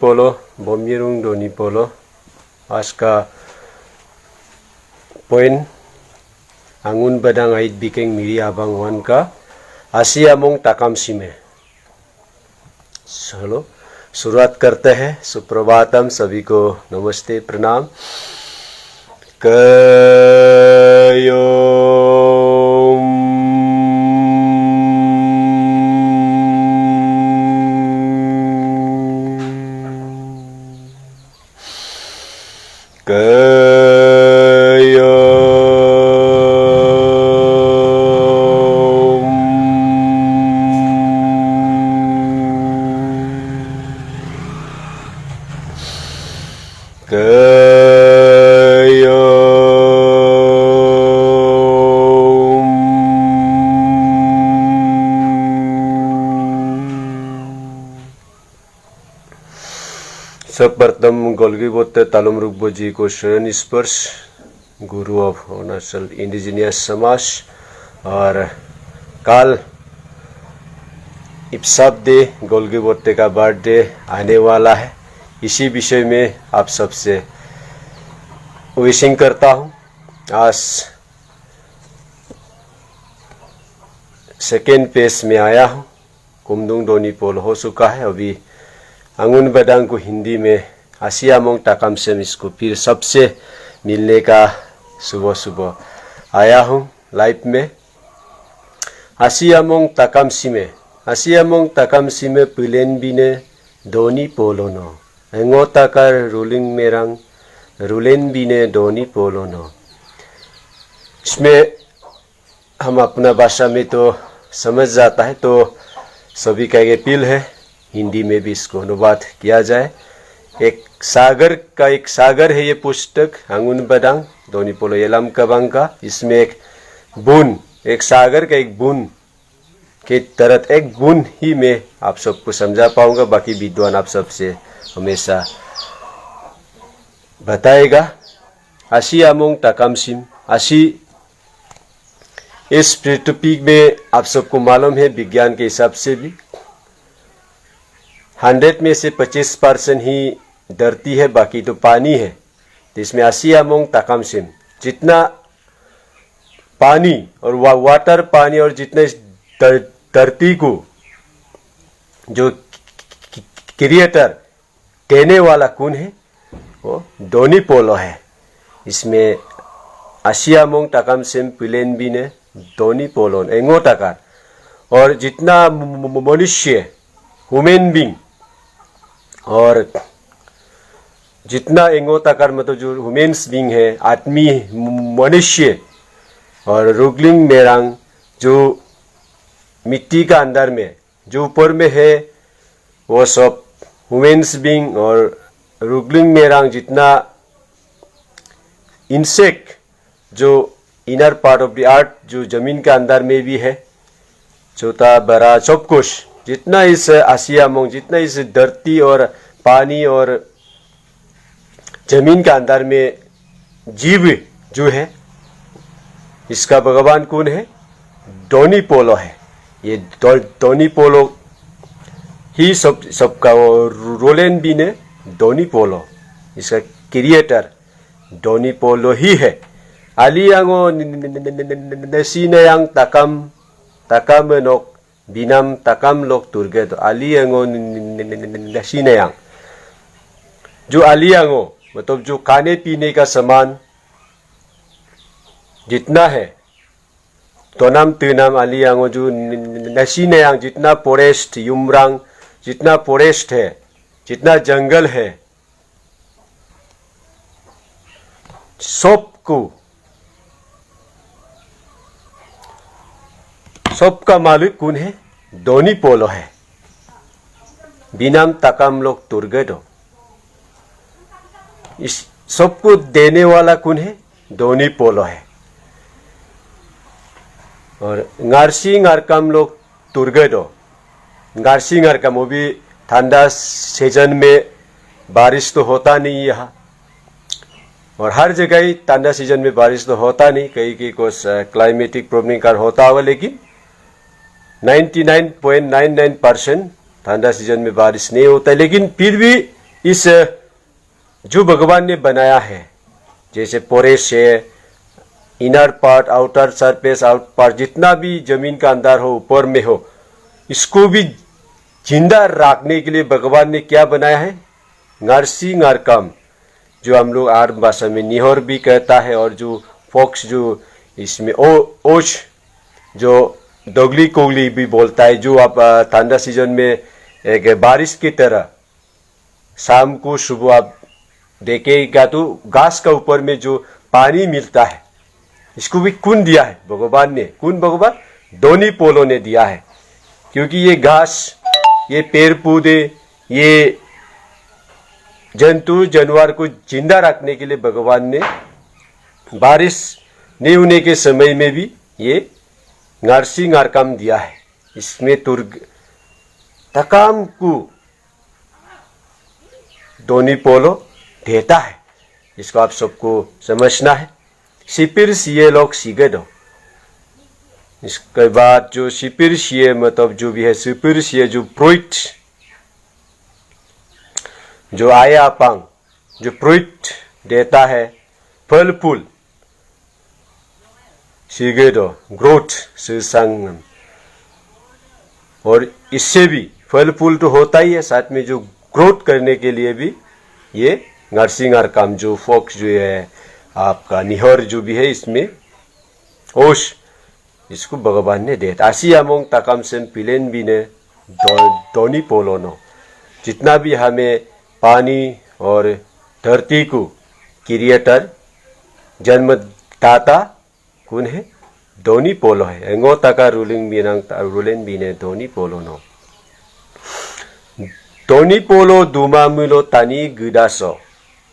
Polo, Bomyerung Doni Polo. आज का point अंगुन बदांग आइट बिकेंग मिरी आबांग one का आसिया मोंग ताकाम सीमे। चलो शुरुआत करते हैं। सुप्रभातम, सभी को नमस्ते, प्रणाम। कयो सर्वप्रथम गोल्गी बोते तालुम रुकबो जी को शरण स्पर्श, गुरु ऑफ अरुणाचल इंडिजिनियस समाज। और काल इप्साब डे, गोल्गी बोते का बर्थडे आने वाला है। इसी विषय में आप सबसे विशिंग करता हूँ। आज सेकेंड पेज में आया हूँ। कुमदुंग दोनी पोल हो चुका है। अभी अंगुन बदांग को हिंदी में आसिया मोंग ताकाम सेम, इसको फिर सबसे मिलने का सुबह सुबह आया हूँ लाइव में। आसिया मोंग ताकाम सीमे, आसिया मोंग ताकाम सीमे पिलेन बिने दोनी पोलोनो एंगो ताकार रूलिंग मेरंग रूलेन बिने दोनी पोलोनो। इसमें हम अपना भाषा में तो समझ जाता है, तो सभी का एक अपील है हिंदी में भी इसको अनुवाद किया जाए। एक सागर है ये पुस्तक अंगुन बदांग दोनी पोलो येलाम कबांग का। इसमें एक बूंद, एक सागर का एक बूंद के तरह एक बूंद ही मैं आप सबको समझा पाऊंगा। बाकी विद्वान आप सबसे हमेशा बताएगा। आशी आमोंग ताकाम सिम, आशी इस पृथ्वी में आप सबको मालूम है विज्ञान के हिसाब से भी 100 में से 25% ही धरती है, बाकी तो पानी है। तो इसमें आसिया मोंग ताकाम सिम, जितना पानी और वाटर पानी और जितने धरती को जो क्रिएटर कहने वाला कौन है, वो दोनी पोलो है। इसमें आसिया मोंग ताकाम सिम पिलेन भी ने दोनी पोलो एंगो ताकार। और जितना मनुष्य ह्यूमन बींग और जितना एंगो ताकार मतलब जो ह्यूमन्स बींग है, आदमी मनुष्य और रुगलिंग मेरांग जो मिट्टी का अंदर में जो ऊपर में है, वो सब ह्यूमन्स बींग। और रुगलिंग मेरांग जितना इंसेक्ट जो inner part of the earth जो जमीन के अंदर में भी है, छोटा बड़ा सब कुछ जितना इस आसिया मोंग, जितना इस धरती और पानी और जमीन के अंदर में जीव जो है, इसका भगवान कौन है? दोनी पोलो है। ये दोनी पोलो ही सबका रोलेन भी ने दोनी पोलो, इसका क्रिएटर दोनी पोलो ही है। आलियांगो नसीनयांग ताकाम नोक बिनाम ताकाम लोग तुर्गे। तो आलियांगो नसीनयांग जो आलियांगो मतलब जो खाने पीने का सामान जितना है, तोनाम तुनाम आलियांगो जो नसीनयांग जितना फॉरेस्ट युमरांग जितना फॉरेस्ट है, जितना जंगल है, सबका मालिक कौन है? दोनी पोलो है। बिनाम ताकाम लोग तुर्गेदो, इस सबको देने वाला कौन है? दोनी पोलो है। और गार्सी गारकाम लोग तुर्गेदो, गार्सी गारकाम वो भी ठंडा सीजन में बारिश तो होता नहीं यहाँ, और हर जगह ही ठंडा सीजन में बारिश तो होता नहीं, कहीं कुछ क्लाइमेटिक प्रॉब्लम कार होता होगा, लेकिन 99.99% ठंडा सीजन में बारिश नहीं होता है। लेकिन फिर भी इस जो भगवान ने बनाया है, जैसे पोरेश है, inner part, outer surface, out part, जितना भी जमीन का अंदर हो, ऊपर में हो, इसको भी जिंदा रखने के लिए भगवान ने क्या बनाया है? नरसी नरकम, जो हम लोग आर्ट भाषा में निहोर भी कहता है, और जो फोक्स जो इसमें ओश जो दोगली कोगली भी बोलता है, जो आप ठंडा सीजन में एक बारिश की तरह शाम को सुबह आप देखेगा तो घास का ऊपर में जो पानी मिलता है, इसको भी कौन दिया है? भगवान ने। कौन भगवान? दोनी पोलो ने दिया है। क्योंकि ये घास, ये पेड़ पौधे, ये जंतु जानवर को जिंदा रखने के लिए भगवान ने बारिश नहीं होने के समय में भी ये नरसी नरकम दिया है। इसमें तुर्ग तकाम को दोनी पोलो देता है। इसको आप सबको समझना है। सिपिर सिए लोग सीगे दो। इसके बाद जो सिपिर सिए मतलब जो भी है, सिपिर सिए जो प्रोइट, जो आया पांग, जो प्रोइट देता है, फल फूल सीगे दो, ग्रोथ सुसंगम, और इससे भी फल फूल तो होता ही है, साथ में जो ग्रोथ करने के लिए भी ये नरसिंह काम जो फोक्स जो है आपका निहर जो भी है, इसमें ओश, इसको भगवान ने दिया। आसी अमोंग तकम सेम पिलेन भी ने दोनी पोलोनो, जितना भी हमें पानी और धरती को क्रिएटर जन्मदाता कौन है? दोनी पोलो है। एंगो तका रूलिंग भी ने दोनी पोलो नो। दोनी पोलो दुमा मिलो तानी गुदासो,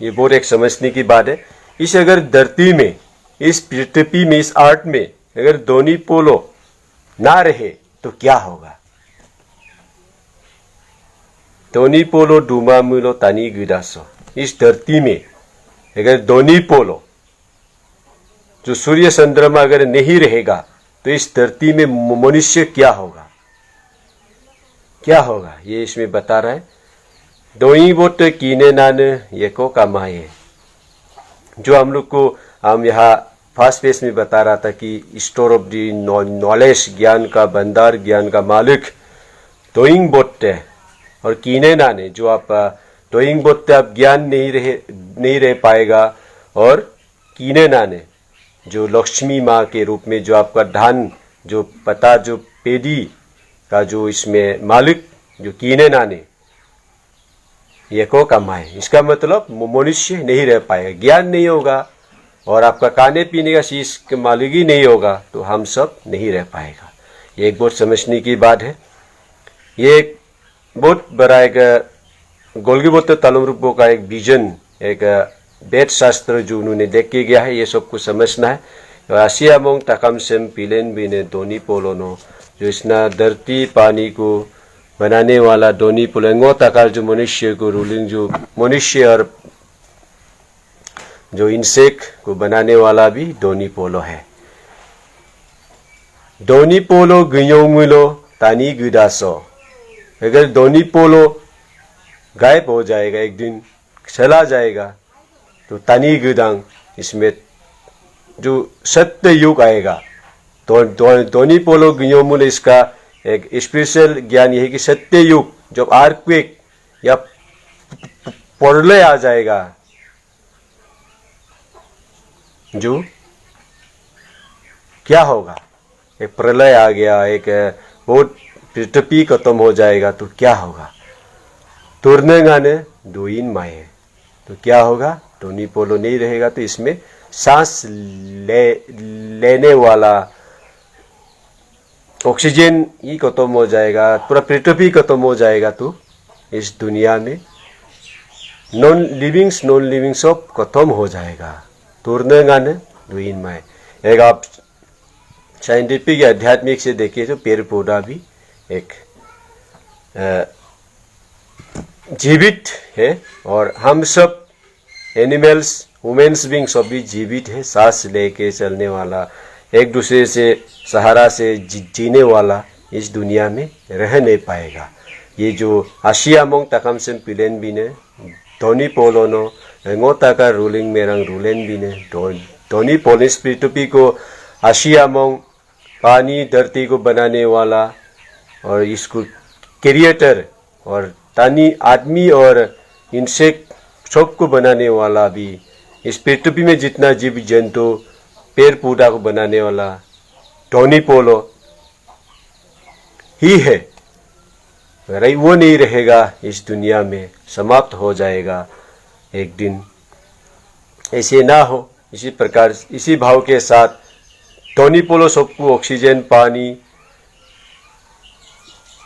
ये बहुत एक समझने की बात है। इस अगर धरती में, इस पृथ्वी में, इस आर्ट में अगर दोनी पोलो ना रहे तो क्या होगा? दोनी पोलो दुमा मिलो तानी गुदासो, इस धरती में अगर दोनी पोलो जो सूर्य चंद्रमा अगर नहीं रहेगा तो इस धरती में मनुष्य क्या होगा? क्या होगा? ये इसमें बता रहा है। दोई बोट कीने नान ये को कमाए, जो हम लोग को हम यहाँ फर्स्ट पेज में बता रहा था कि स्टोर ऑफ दी नॉलेज, ज्ञान का भंडार, ज्ञान का मालिक डोइंग बोट है, और कीने नाने जो आप डोइंग बोट आप ज्ञान नहीं रह पाएगा, और कीने नाने जो लक्ष्मी माँ के रूप में जो आपका धन जो पता जो पेड़ी का जो इसमें मालिक जो कीने नाने ये को कमाए। इसका मतलब मनुष्य नहीं रह पाएगा, ज्ञान नहीं होगा और आपका खाने पीने का चीज के मालिक ही नहीं होगा तो हम सब नहीं रह पाएगा। ये एक बहुत समझने की बात है। ये एक बहुत बड़ा एक गोल्गीबोत्ते तालुमरुपो का एक विजन, एक वेद शास्त्र जो उन्होंने देख के गया है, ये सब कुछ समझना है। आसिया मोंग तकम सेम पिलेन भी ने दोनी पोलोनो, जो इसना धरती पानी को बनाने वाला दोनी पोलेंगो तकार जो मनुष्य को रूलिंग, जो मनुष्य और जो इंसेक्ट को बनाने वाला भी दोनी पोलो है। दोनी पोलो गुयोंगुलो तानी गुदासो, अगर दोनी पोलो गायब हो जाएगा, एक दिन चला जाएगा, तो तानी गुदांग, इसमें जो सत्य युग आएगा। तो दोनी पोलो गुयोंगुलो, इसका एक स्पेशल ज्ञान यह है कि सत्य युग जब आर्थक्वेक या प्रलय आ जाएगा, जो क्या होगा? एक प्रलय आ गया, एक बहुत पृथ्वी खत्म हो जाएगा, तो क्या होगा? तुरने गाने दोइन माए, तो क्या होगा? दोनी पोलो नहीं रहेगा, तो इसमें सांस लेने वाला ऑक्सीजन ही खत्म हो जाएगा, पूरा पृथ्वी खत्म हो जाएगा, तो इस दुनिया में नॉन लिविंग सब खत्म हो जाएगा। तुरने गाने दुइन माए। एक आप साइंटिफिक या आध्यात्मिक से देखिए तो पेड़ पौधा भी एक जीवित है, और हम सब एनिमल्स, वुमेन्स बींग सब भी जीवित है, सांस लेके चलने वाला, एक दूसरे से सहारा से जीने वाला इस दुनिया में रह नहीं पाएगा। ये जो आशिया मोंग तकम सेम पिलेन भी ने Doni Polo no ngota ka ruling merang rulen bine Doni Polo स्पिरिटुपी को आशिया मोंग पानी धरती को बनाने वाला और इसको क्रिएटर और तानी आदमी और इंसेक्ट सबको बनाने वाला भी इस पृथ्वी में जितना जीव जंतु पेड़ पौधा को बनाने वाला डोनी पोलो ही है। अगर वो नहीं रहेगा इस दुनिया में समाप्त हो जाएगा एक दिन। ऐसे ना हो, इसी प्रकार इसी भाव के साथ डोनी पोलो सबको ऑक्सीजन पानी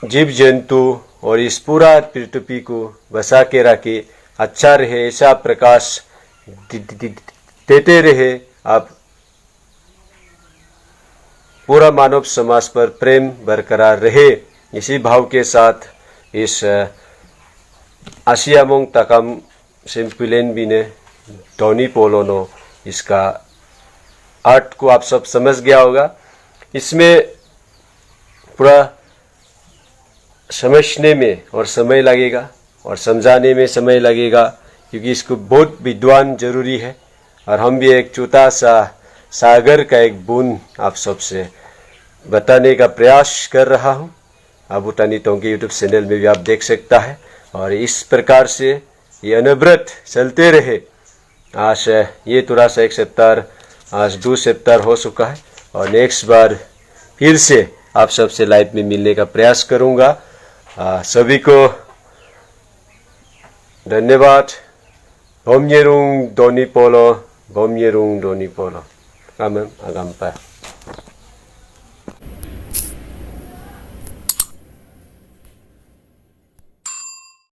जीव जंतु और इस पूरा पृथ्वी को बसा के रखे, अच्छा रहे, ऐसा प्रकाश देते रहे। आप पूरा मानव समाज पर प्रेम बरकरार रहे। इसी भाव के साथ इस आसियामोंग ताकाम सिंपुलेन भी ने डोनी पोलो नो इसका आर्ट को आप सब समझ गया होगा। इसमें पूरा समझने में और समय लगेगा और समझाने में समय लगेगा, क्योंकि इसको बहुत विद्वान जरूरी है। और हम भी एक छोटा सा सागर का एक बूंद आप सबसे बताने का प्रयास कर रहा हूँ। अबू तानी टोंग के यूट्यूब चैनल में भी आप देख सकता है। और इस प्रकार से ये अनवरत चलते रहे। आज ये थोड़ा सा एक सप्ताह, आज 2 सप्ताह हो चुका है और नेक्स्ट बार फिर से आप सबसे लाइव में मिलने का प्रयास करूँगा। सभी को धन्यवाद। Bomnyerung Doni Polo, Bomnyerung Doni Polo. Amen, agampa.